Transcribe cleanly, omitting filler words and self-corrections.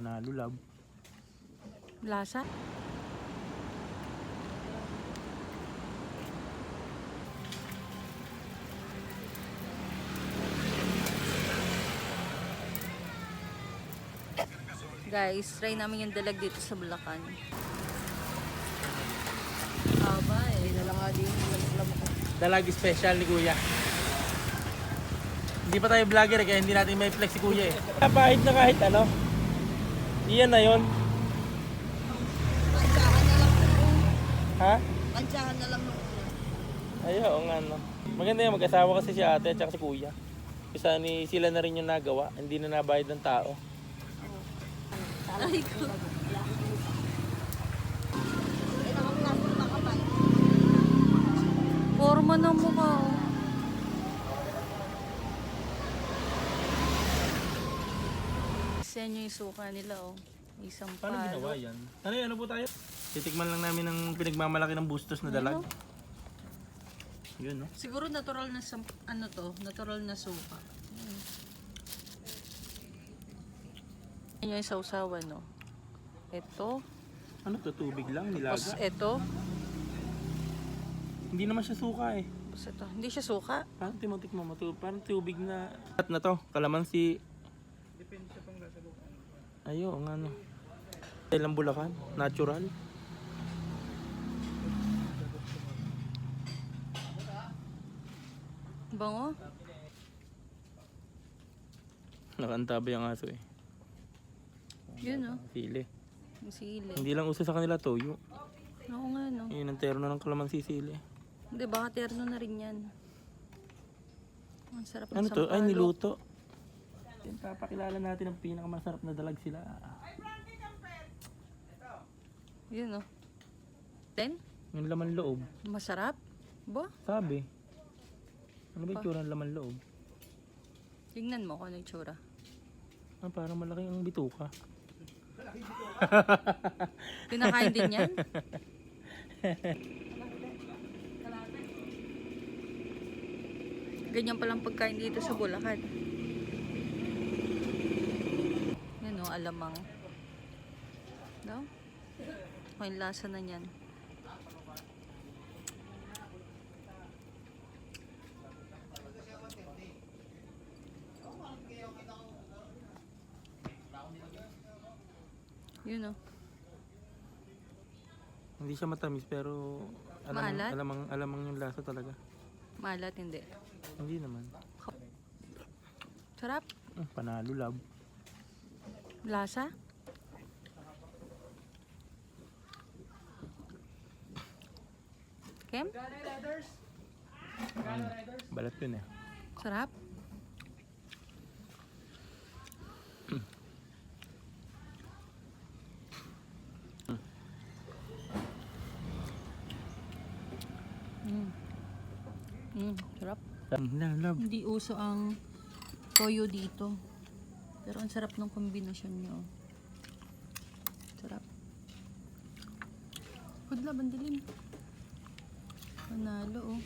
Panalo love. Lasa? Guys, try namin yung dalag dito sa Bulacan. Aba eh. Hindi na lang nga din. Dalag special ni Kuya. Hindi pa tayo vlogger kaya hindi natin may flex si Kuya eh. Kapahit na kahit ano. Iyan na yon. Pansyahan na lang nung Ha? Pansyahan na lang nung Ayaw nga no. Maganda yung mag-asawa kasi si ate at saka si Kuya. Kasi ni sila na rin yung nagawa. Hindi na nabayad ng tao. Ay ko. Eh, nakaklasong nakapal. Forma ng mukha oh. Isa nyo yung suka nila oh. Isang Paano palo. ginawa yan? Ano po tayo? Titikman lang namin ng pinagmamalaki ng bustos na dalag. Yun no? Siguro natural na ano to, natural na suka. Yan yung sausawan no. Ito, Ano to? Tubig lang? tapos Nilaga? ito, Hindi naman siya suka eh. tapos ito. Hindi siya suka. Parang timotik mo, parang tubig na... At na to, kalamansi. Ayo, ang ano. Ilang Bulacan, natural. Bango. Nakantabi ang aso eh. Yun no. Sili. Yung sili. Hindi lang uso sa kanila toyo. Oo nga no. Yun ang terno ng kalamansi sili. Hindi, baka terno na rin yan. Ang sarap ng Ano to? Ay, sampalok. niluto. Yan, papakilala natin ang pinakamasarap na dalag sila. Yun no. Then, Yung laman loob. masarap. Ba? Sabi. Ano ba yung tsura ng laman loob? Tingnan mo kung ano yung tsura. Ah, parang malaki ang bituka. Pinakain din yan? Ganyan palang pagkain dito sa Bulacan. Yan o, alamang. No? O yung lasa na yan. Yun o. Hindi siya matamis pero Maalat? alamang yung lasa talaga. Maalat, hindi. Hindi naman. Sarap. Panalo love. Lasa. Kem? Balat yun eh. Sarap. Sarap. Love. Hindi uso ang toyo dito. Pero ang sarap ng kombinasyon niyo. Sarap. Hudla, bandilim. Panalo oh.